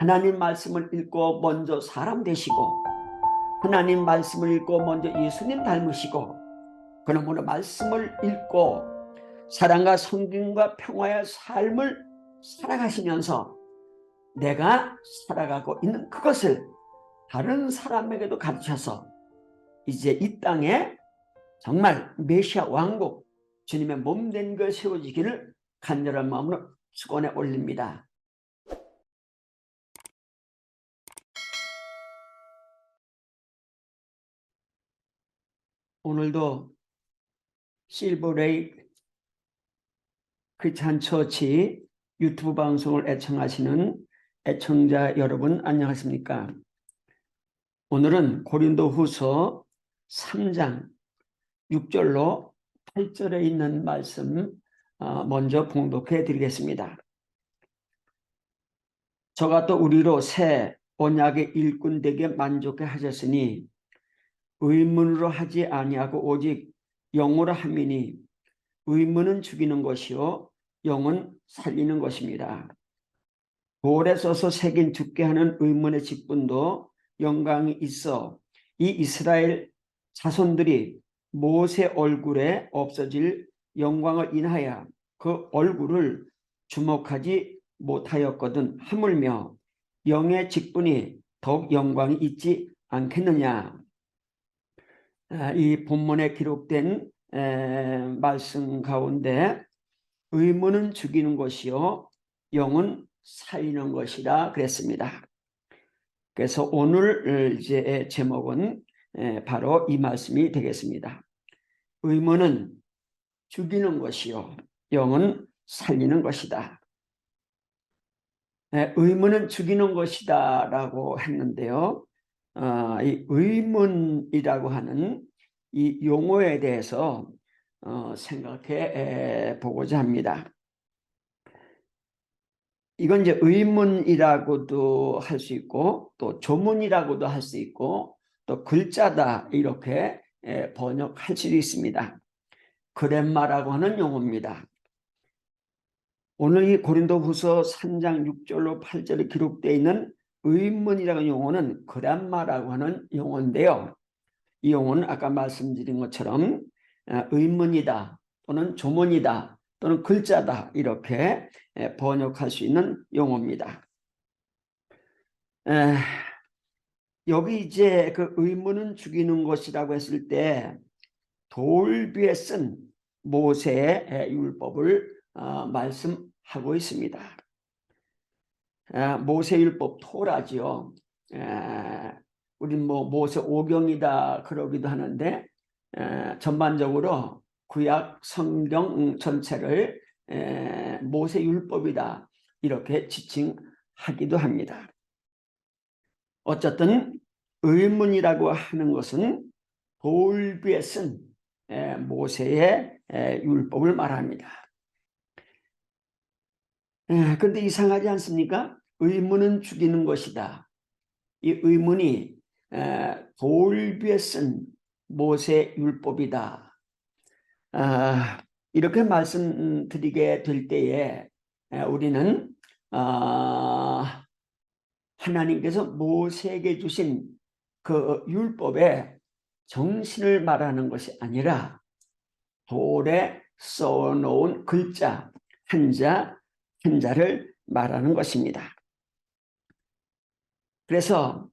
하나님 말씀을 읽고 먼저 사람 되시고, 하나님 말씀을 읽고 먼저 예수님 닮으시고, 그러므로 말씀을 읽고 사랑과 성김과 평화의 삶을 살아가시면서 내가 살아가고 있는 그것을 다른 사람에게도 가르쳐서 이제 이 땅에 정말 메시아 왕국, 주님의 몸된 것 세워지기를 간절한 마음으로 축원에 올립니다. 오늘도 실버레이 크리스찬 처치 유튜브 방송을 애청하시는 애청자 여러분, 안녕하십니까? 오늘은 고린도후서 3장 6절로 8절에 있는 말씀 먼저 봉독해 드리겠습니다. 저가 또 우리로 새 언약의 일꾼 되게 만족해 하셨으니 의문으로 하지 아니하고 오직 영으로 함이니 의문은 죽이는 것이요 영은 살리는 것입니다. 돌에 써서 새긴 죽게 하는 의문의 직분도 영광이 있어 이 이스라엘 자손들이 모세 얼굴에 없어질 영광을 인하여 그 얼굴을 주목하지 못하였거든 하물며 영의 직분이 더욱 영광이 있지 않겠느냐. 이 본문에 기록된 말씀 가운데 의문은 죽이는 것이요 영은 살리는 것이라 그랬습니다. 그래서 오늘 이제 제목은 바로 이 말씀이 되겠습니다. 의문은 죽이는 것이요 영은 살리는 것이다. 의문은 죽이는 것이다 라고 했는데요. 이 의문이라고 하는 이 용어에 대해서 생각해 보고자 합니다. 이건 이제 의문이라고도 할 수 있고 또 조문이라고도 할 수 있고 또 글자다 이렇게 번역할 수도 있습니다. 그렘마라고 하는 용어입니다. 오늘 이 고린도후서 3장 6절로 8절에 기록되어 있는 의문이라는 용어는 그렘마라고 하는 용어인데요. 이 용어는 아까 말씀드린 것처럼 의문이다 또는 조문이다 또는 글자다 이렇게 번역할 수 있는 용어입니다. 여기 이제 그 의문은 죽이는 것이라고 했을 때 돌비에 쓴 모세의 율법을 말씀하고 있습니다. 모세율법 토라지요. 우린 뭐 모세 오경이다 그러기도 하는데 전반적으로 구약 성경 전체를 모세율법이다 이렇게 지칭하기도 합니다. 어쨌든 의문이라고 하는 것은 돌비에 쓴 모세의 율법을 말합니다. 그런데 이상하지 않습니까? 의문은 죽이는 것이다. 이 의문이 돌비에 쓴 모세 율법이다. 이렇게 말씀드리게 될 때에 우리는 하나님께서 모세에게 주신 그 율법의 정신을 말하는 것이 아니라 돌에 써놓은 글자 한자를 말하는 것입니다. 그래서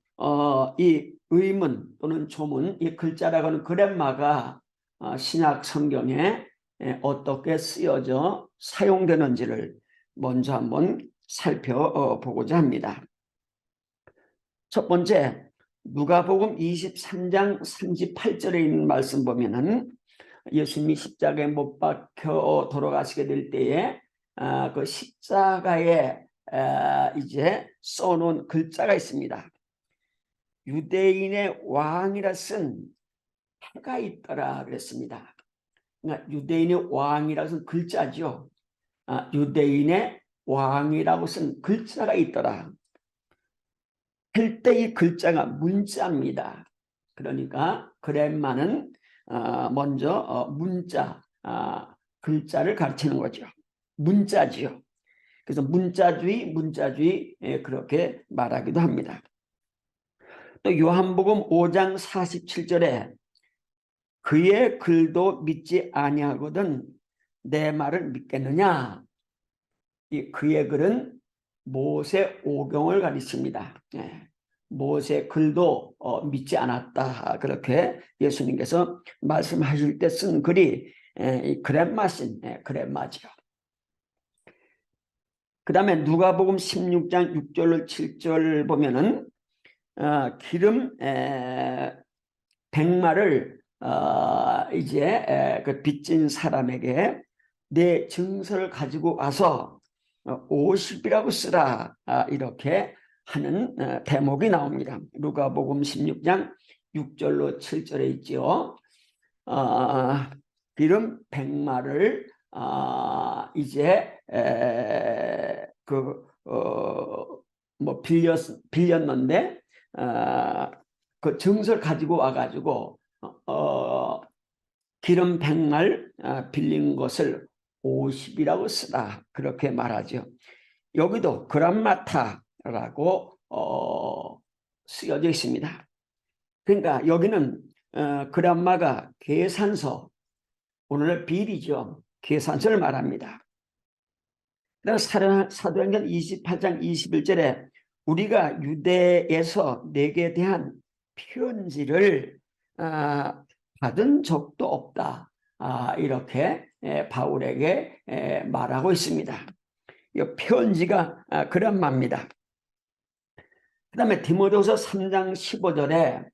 이 의문 또는 조문, 이 글자라고 하는 그렘마가 신약 성경에 어떻게 쓰여져 사용되는지를 먼저 한번 살펴보고자 합니다. 첫 번째, 누가복음 23장 38절에 있는 말씀 보면은 예수님이 십자가에 못 박혀 돌아가시게 될 때에 그 십자가에 이제 써놓은 글자가 있습니다. 유대인의 왕이라 쓴 해가 있더라 그랬습니다. 그러니까 유대인의 왕이라 쓴 글자죠. 유대인의 왕이라고 쓴 글자가 있더라. 할 때 이 글자가 문자입니다. 그러니까 그렘마는 먼저 문자, 글자를 가르치는 거죠. 문자지요. 그래서 문자주의 그렇게 말하기도 합니다. 또 요한복음 5장 47절에 그의 글도 믿지 아니하거든 내 말을 믿겠느냐. 이 그의 글은 모세 오경을 가리킵니다. 모세 글도 믿지 않았다. 그렇게 예수님께서 말씀하실 때 쓴 글이 이 그렛마신 그렛마지요. 그 다음에 누가복음 16장 6절 7절 보면은 기름 백마를 이제 그 빚진 사람에게 내 증서를 가지고 와서 50이라고 쓰라. 이렇게 하는 대목이 나옵니다. 누가복음 16장 6절로 7절에 있죠. 기름 백마를 이제 뭐 빌렸는데 그 증서를 가지고 와가지고 기름 백말 빌린 것을 50이라고 쓰다. 그렇게 말하죠. 여기도 그람마타라고 쓰여져 있습니다. 그러니까 여기는 그람마가 계산서, 오늘날 비리죠. 계산서를 말합니다. 사도행전 28장 21절에 우리가 유대에서 내게 대한 편지를 받은 적도 없다. 이렇게 바울에게 말하고 있습니다. 이 편지가 그런 말입니다. 그 다음에 디모데후서 3장 15절에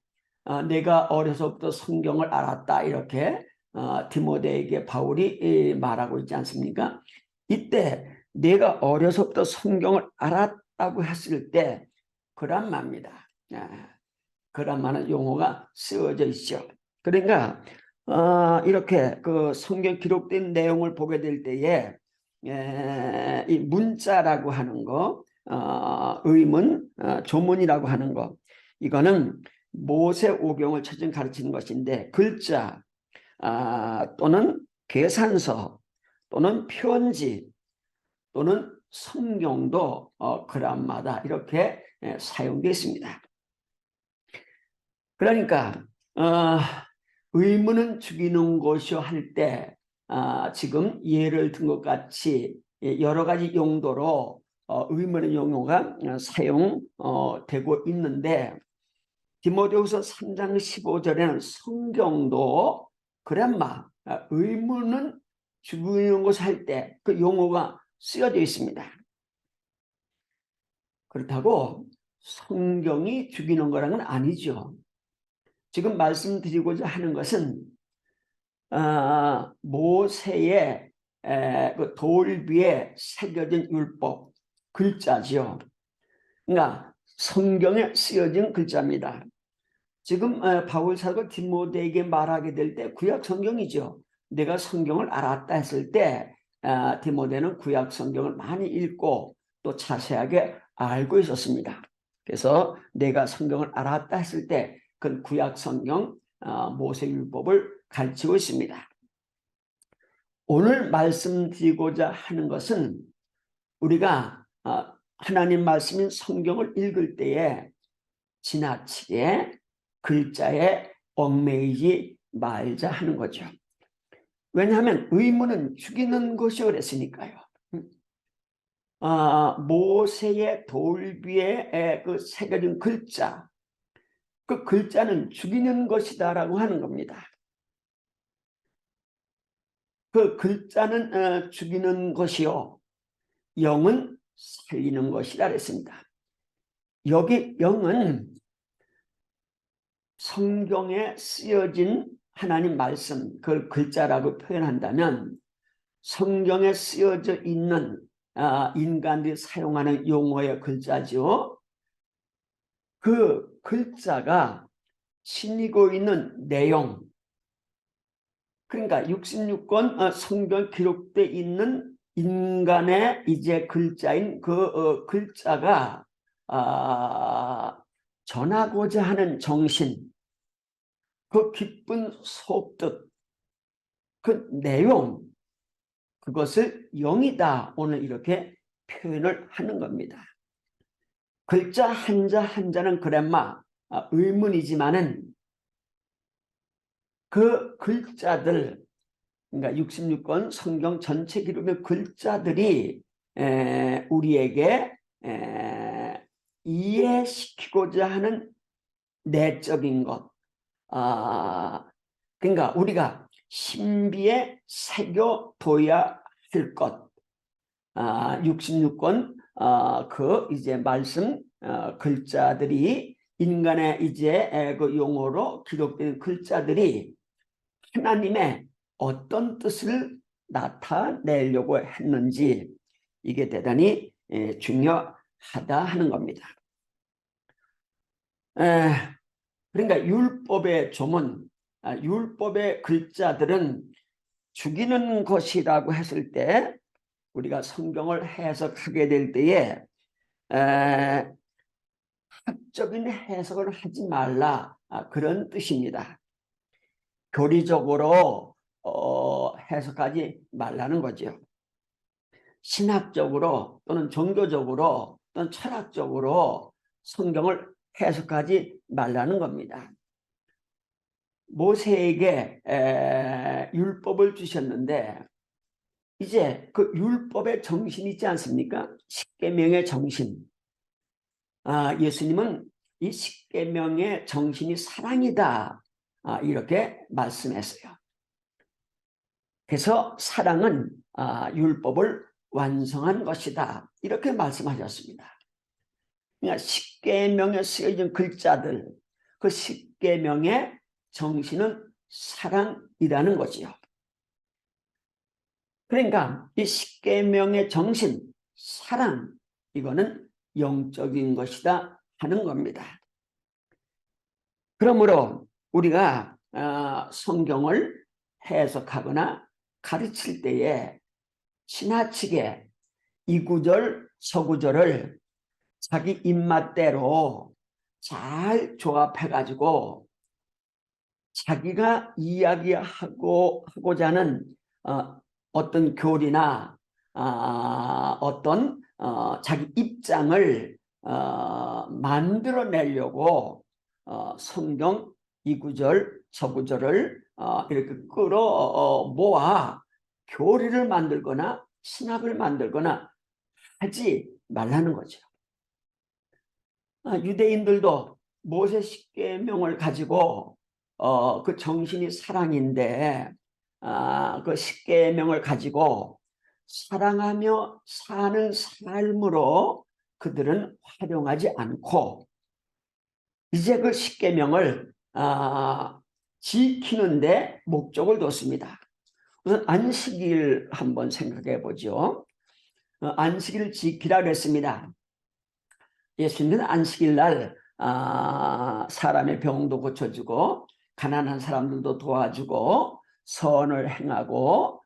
내가 어려서부터 성경을 알았다. 이렇게 디모데에게 바울이 말하고 있지 않습니까? 이때 내가 어려서부터 성경을 알았다고 했을 때 그런 말입니다. 그런 말은 용어가 쓰여져 있죠. 그러니까 이렇게 그 성경 기록된 내용을 보게 될 때에 이 문자라고 하는 거, 의문, 조문이라고 하는 거, 이거는 모세 오경을 처음 가르치는 것인데 글자 또는 계산서 또는 편지 또는 성경도 그람마다 이렇게 사용되어 있습니다. 그러니까 의문은 죽이는 것이요 할 때 지금 예를 든 것 같이 여러 가지 용도로 의문의 용어가 사용되고 있는데 디모데후서 3장 15절에는 성경도 그람마 의문은 죽이는 것을 할 때 그 용어가 쓰여져 있습니다. 그렇다고 성경이 죽이는 거랑은 아니죠. 지금 말씀드리고자 하는 것은 모세의 그 돌 위에 새겨진 율법 글자죠. 그러니까 성경에 쓰여진 글자입니다. 지금 바울 사도가 디모데에게 말하게 될 때 구약 성경이죠. 내가 성경을 알았다 했을 때 디모데는 구약 성경을 많이 읽고 또 자세하게 알고 있었습니다. 그래서 내가 성경을 알았다 했을 때 그 구약 성경 모세율법을 가르치고 있습니다. 오늘 말씀드리고자 하는 것은 우리가 하나님 말씀인 성경을 읽을 때에 지나치게 글자에 얽매이지 말자 하는 거죠. 왜냐하면 의문은 죽이는 것이 그랬으니까요. 모세의 돌 위에 그 새겨진 글자, 그 글자는 죽이는 것이다라고 하는 겁니다. 그 글자는 죽이는 것이요, 영은 살리는 것이라 그랬습니다. 여기 영은 성경에 쓰여진 하나님 말씀, 그걸 글자라고 표현한다면 성경에 쓰여져 있는 인간들이 사용하는 용어의 글자죠. 그 글자가 지니고 있는 내용, 그러니까 66권 성경 기록되어 있는 인간의 이제 글자인 그 글자가 전하고자 하는 정신, 그 기쁜 속뜻, 그 내용, 그것을 영이다 오늘 이렇게 표현을 하는 겁니다. 글자 한자 한자는 그래마 의문이지만은 그 글자들, 그러니까 66권 성경 전체 기록의 글자들이 우리에게 이해시키고자 하는 내적인 것, 그러니까 우리가 신비에 새겨둬야 할 것, 66권 그 이제 말씀 글자들이 인간의 이제 그 용어로 기록된 글자들이 하나님의 어떤 뜻을 나타내려고 했는지 이게 대단히 중요하다 하는 겁니다. 그러니까 율법의 조문, 율법의 글자들은 죽이는 것이라고 했을 때 우리가 성경을 해석하게 될 때에 학적인 해석을 하지 말라 그런 뜻입니다. 교리적으로 해석하지 말라는 거죠. 신학적으로 또는 종교적으로 또는 철학적으로 성경을 해석하지 말라는 겁니다. 모세에게 율법을 주셨는데 이제 그 율법의 정신이 있지 않습니까? 십계명의 정신. 예수님은 이 십계명의 정신이 사랑이다. 이렇게 말씀했어요. 그래서 사랑은 율법을 완성한 것이다. 이렇게 말씀하셨습니다. 그러니까 십계명에 쓰여진 글자들, 그 십계명의 정신은 사랑이라는 거지요. 그러니까 이 십계명의 정신, 사랑, 이거는 영적인 것이다 하는 겁니다. 그러므로 우리가 성경을 해석하거나 가르칠 때에 지나치게 이 구절 저 구절을 자기 입맛대로 잘 조합해가지고 자기가 이야기하고자 하는 어떤 교리나 어떤 자기 입장을 만들어내려고 성경 이 구절 저 구절을 이렇게 끌어 모아 교리를 만들거나 신학을 만들거나 하지 말라는 거죠. 유대인들도 모세 십계명을 가지고 그 정신이 사랑인데 그 십계명을 가지고 사랑하며 사는 삶으로 그들은 활용하지 않고 이제 그 십계명을 지키는데 목적을 뒀습니다. 우선 안식일 한번 생각해 보죠. 안식일을 지키라 그랬습니다. 예수님은 안식일 날 사람의 병도 고쳐주고 가난한 사람들도 도와주고 선을 행하고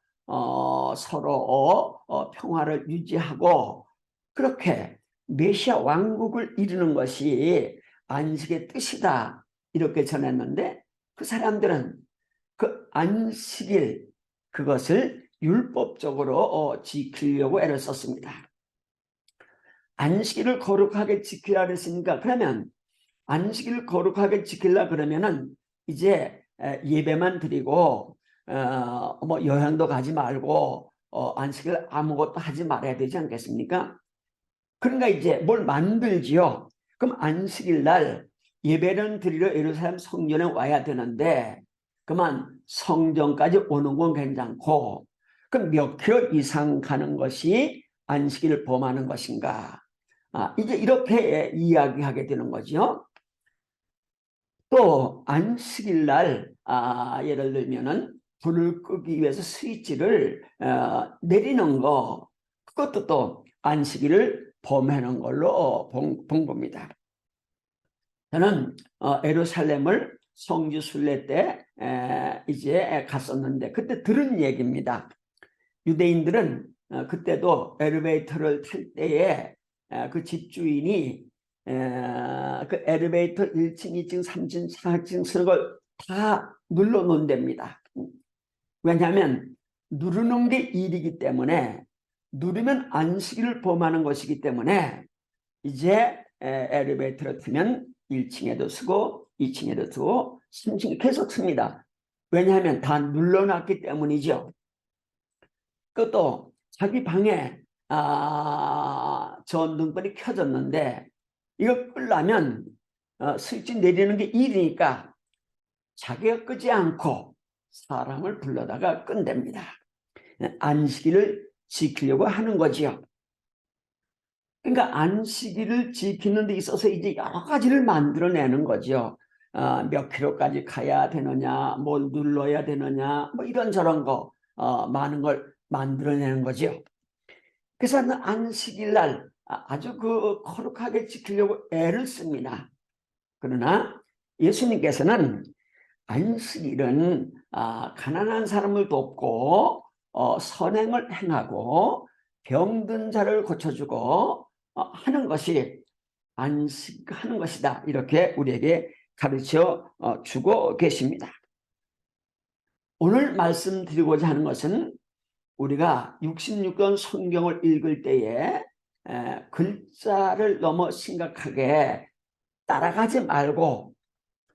서로 평화를 유지하고 그렇게 메시아 왕국을 이루는 것이 안식의 뜻이다 이렇게 전했는데 그 사람들은 그 안식일 그것을 율법적으로 지키려고 애를 썼습니다. 안식일을 거룩하게 지키라 그랬으니까 그러면 안식일을 거룩하게 지키려 그러면은 이제 예배만 드리고 뭐 여행도 가지 말고 안식일 아무것도 하지 말아야 되지 않겠습니까? 그러니까 이제 뭘 만들지요. 그럼 안식일 날 예배는 드리러 예루살렘 성전에 와야 되는데 그만 성전까지 오는 건 괜찮고 그럼 몇 킬로 이상 가는 것이 안식일을 범하는 것인가? 이제 이렇게 이야기하게 되는 거죠. 또 안식일 날 예를 들면은 불을 끄기 위해서 스위치를 내리는 거 그것도 또 안식일을 범하는 걸로 본 겁니다. 저는 예루살렘을 성지 순례 때 이제 갔었는데 그때 들은 얘기입니다. 유대인들은 그때도 엘리베이터를 탈 때에 그 집주인이 그 엘리베이터 1층, 2층, 3층, 4층 쓰는 걸 다 눌러 놓는답니다. 왜냐하면 누르는 게 일이기 때문에 누리면 안식일을 범하는 것이기 때문에 이제 엘리베이터를 타면 1층에도 쓰고 2층에도 쓰고 3층에 계속 씁니다. 왜냐하면 다 눌러놨기 때문이죠. 그것도 자기 방에 전등불이 켜졌는데 이거 끄려면 스위치 내리는 게 일이니까 자기가 끄지 않고 사람을 불러다가 끈답니다. 안식일을 지키려고 하는 거지요. 그러니까 안식일을 지키는 데 있어서 이제 여러 가지를 만들어내는 거죠. 몇 킬로까지 가야 되느냐, 뭘 눌러야 되느냐, 뭐 이런저런 거 많은 걸 만들어내는 거죠. 그래서 안식일 날 아주 거룩하게 지키려고 애를 씁니다. 그러나 예수님께서는 안식일은 가난한 사람을 돕고 선행을 행하고 병든 자를 고쳐주고 하는 것이 안식하는 것이다. 이렇게 우리에게 가르쳐 주고 계십니다. 오늘 말씀드리고자 하는 것은 우리가 66권 성경을 읽을 때에 글자를 너무 심각하게 따라가지 말고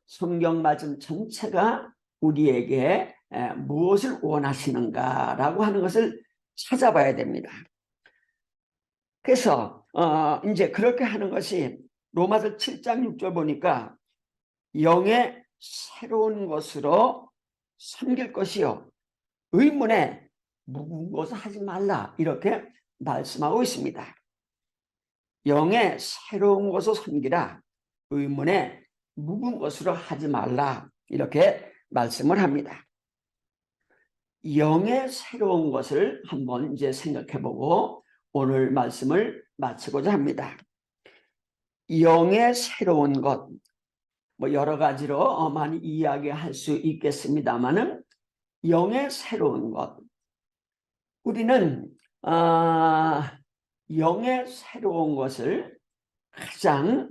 성경 말씀 전체가 우리에게 무엇을 원하시는가라고 하는 것을 찾아봐야 됩니다. 그래서 이제 그렇게 하는 것이 로마서 7장 6절 보니까 영의 새로운 것으로 섬길 것이요 의문에 묵은 것을 하지 말라 이렇게 말씀하고 있습니다. 영의 새로운 것을 섬기라 의문에 묵은 것으로 하지 말라 이렇게 말씀을 합니다. 영의 새로운 것을 한번 이제 생각해보고 오늘 말씀을 마치고자 합니다. 영의 새로운 것, 뭐 여러 가지로 많이 이야기할 수 있겠습니다만은 영의 새로운 것, 우리는 영의 새로운 것을 가장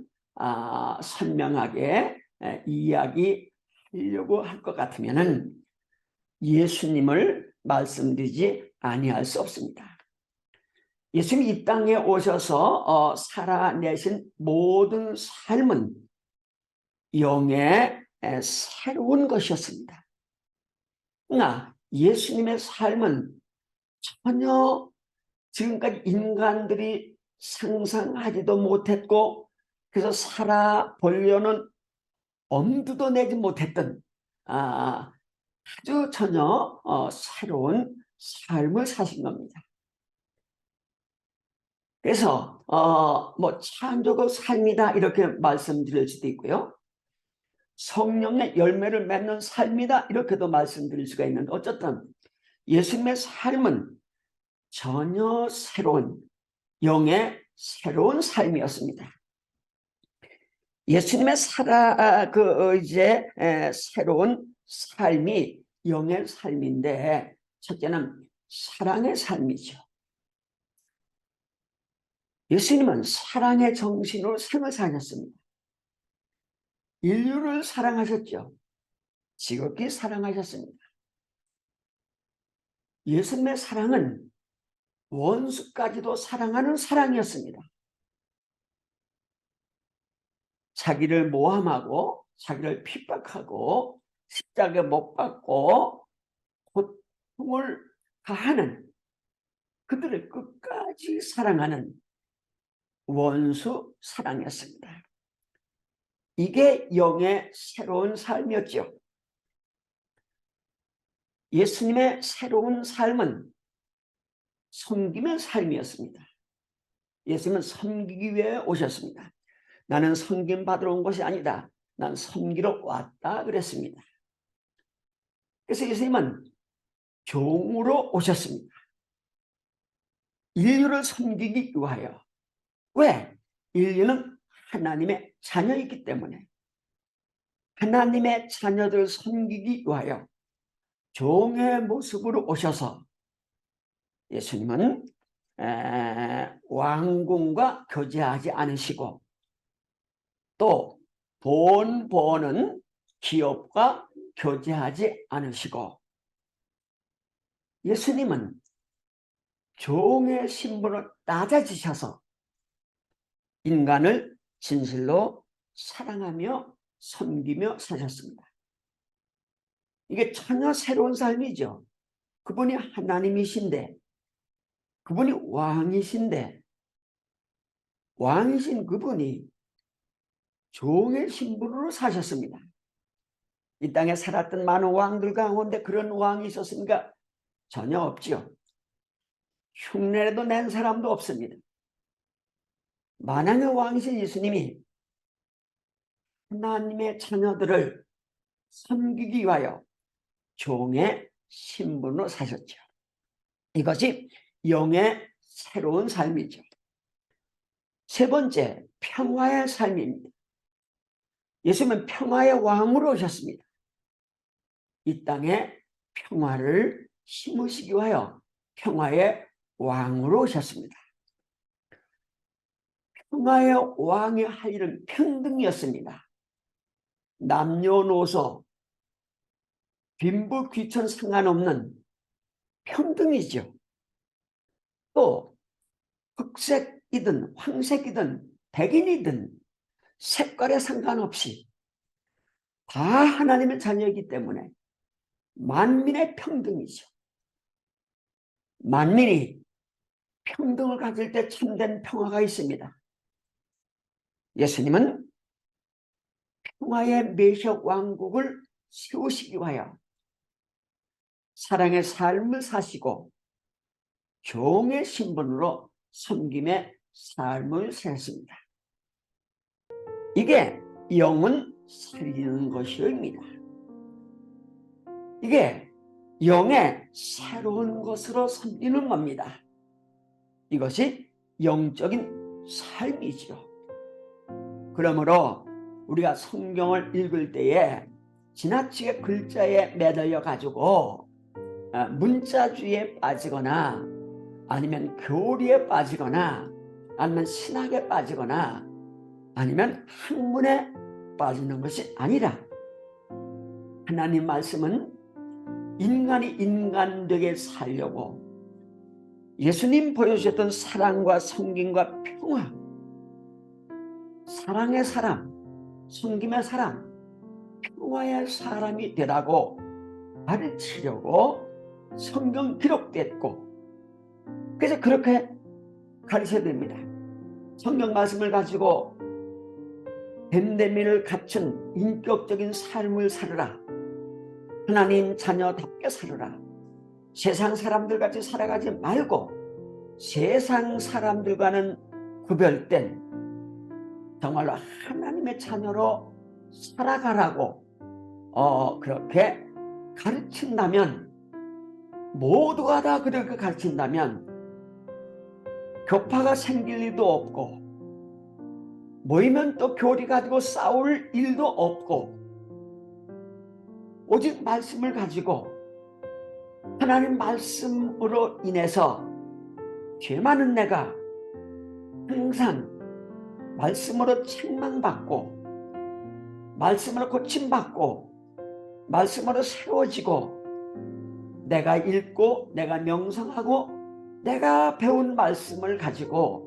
선명하게 이야기하려고 할 것 같으면은 예수님을 말씀드리지 아니할 수 없습니다. 예수님이 이 땅에 오셔서 살아내신 모든 삶은 영의 새로운 것이었습니다. 그러나 예수님의 삶은 전혀 지금까지 인간들이 상상하지도 못했고 그래서 살아보려는 엄두도 내지 못했던 아주 전혀 새로운 삶을 사신 겁니다. 그래서 뭐 창조적 삶이다 이렇게 말씀드릴 수도 있고요. 성령의 열매를 맺는 삶이다 이렇게도 말씀드릴 수가 있는데 어쨌든 예수님의 삶은 전혀 새로운 영의 새로운 삶이었습니다. 예수님의 새로운 삶이 영의 삶인데 첫째는 사랑의 삶이죠. 예수님은 사랑의 정신으로 생을 사셨습니다. 인류를 사랑하셨죠. 지극히 사랑하셨습니다. 예수님의 사랑은 원수까지도 사랑하는 사랑이었습니다. 자기를 모함하고 자기를 핍박하고 십자가에 못 박고 고통을 가하는 그들을 끝까지 사랑하는 원수 사랑이었습니다. 이게 영의 새로운 삶이었죠. 예수님의 새로운 삶은 섬김의 삶이었습니다. 예수님은 섬기기 위해 오셨습니다. 나는 섬김 받으러 온 것이 아니다. 난 섬기러 왔다 그랬습니다. 그래서 예수님은 종으로 오셨습니다. 인류를 섬기기 위하여. 왜? 인류는 하나님의 자녀이기 때문에 하나님의 자녀들을 섬기기 위하여 종의 모습으로 오셔서 예수님은 왕궁과 교제하지 않으시고 또 돈 버는 기업과 교제하지 않으시고 예수님은 종의 신분으로 낮아지셔서 인간을 진실로 사랑하며 섬기며 사셨습니다. 이게 전혀 새로운 삶이죠. 그분이 하나님이신데, 그분이 왕이신데, 왕이신 그분이 종의 신분으로 사셨습니다. 이 땅에 살았던 많은 왕들 가운데 그런 왕이 있었습니까? 전혀 없죠. 흉내라도 낸 사람도 없습니다. 만왕의 왕이신 예수님이 하나님의 자녀들을 섬기기 위하여 종의 신분으로 사셨죠. 이것이 영의 새로운 삶이죠. 세 번째, 평화의 삶입니다. 예수님은 평화의 왕으로 오셨습니다. 이 땅에 평화를 심으시기 위하여 평화의 왕으로 오셨습니다. 평화의 왕이 할 일은 평등이었습니다. 남녀노소, 빈부 귀천 상관없는 평등이죠. 또 흑색이든 황색이든 백인이든 색깔에 상관없이 다 하나님의 자녀이기 때문에 만민의 평등이죠. 만민이 평등을 가질 때 참된 평화가 있습니다. 예수님은 평화의 메시아 왕국을 세우시기 위하여 사랑의 삶을 사시고 종의 신분으로 섬김의 삶을 사셨습니다. 이게 영은 살리는 것입니다. 이게 영의 새로운 것으로 섬기는 겁니다. 이것이 영적인 삶이죠. 그러므로 우리가 성경을 읽을 때에 지나치게 글자에 매달려 가지고 문자주의에 빠지거나 아니면 교리에 빠지거나 아니면 신학에 빠지거나 아니면 학문에 빠지는 것이 아니라 하나님 말씀은 인간이 인간되게 살려고 예수님 보여주셨던 사랑과 섬김과 평화, 사랑의 사람, 섬김의 사람, 평화의 사람이 되라고 가르치려고 성경 기록됐고, 그래서 그렇게 가르쳐야 됩니다. 성경 말씀을 가지고 됨됨이를 갖춘 인격적인 삶을 살아라. 하나님 자녀답게 살아라. 세상 사람들같이 살아가지 말고 세상 사람들과는 구별된 정말로 하나님의 자녀로 살아가라고 그렇게 가르친다면, 모두가 다 그렇게 가르친다면 교파가 생길 일도 없고 모이면 또 교리 가지고 싸울 일도 없고 오직 말씀을 가지고 하나님 말씀으로 인해서 죄 많은 내가 항상 말씀으로 책망받고 말씀으로 고침받고 말씀으로 세워지고 내가 읽고 내가 명상하고 내가 배운 말씀을 가지고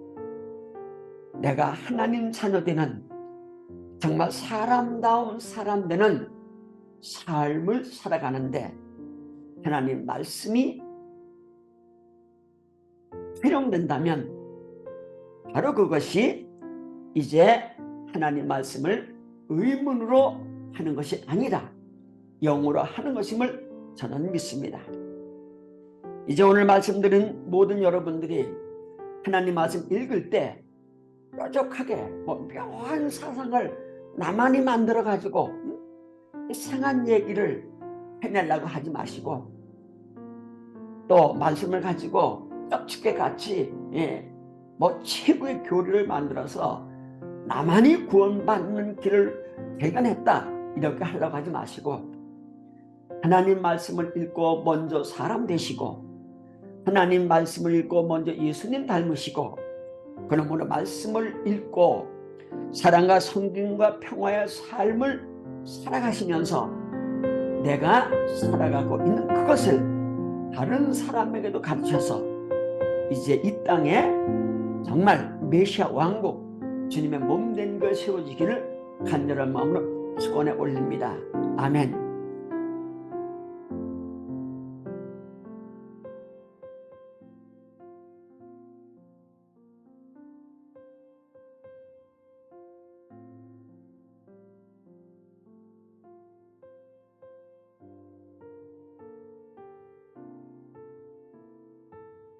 내가 하나님 자녀 되는 정말 사람다운 사람 되는 삶을 살아가는데 하나님 말씀이 활용된다면 바로 그것이 이제 하나님 말씀을 의문으로 하는 것이 아니라 영으로 하는 것임을 저는 믿습니다. 이제 오늘 말씀드린 모든 여러분들이 하나님 말씀 읽을 때 뾰족하게 묘한 사상을 나만이 만들어 가지고 이상한 얘기를 해내려고 하지 마시고 또 말씀을 가지고 떡집게 같이 최고의 교리를 만들어서 나만이 구원받는 길을 개간했다 이렇게 하려고 하지 마시고 하나님 말씀을 읽고 먼저 사람 되시고 하나님 말씀을 읽고 먼저 예수님 닮으시고 그러므로 말씀을 읽고 사랑과 섬김과 평화의 삶을 살아가시면서 내가 살아가고 있는 그것을 다른 사람에게도 가르쳐서 이제 이 땅에 정말 메시아 왕국 주님의 몸된 것 세워지기를 간절한 마음으로 축원해 올립니다. 아멘.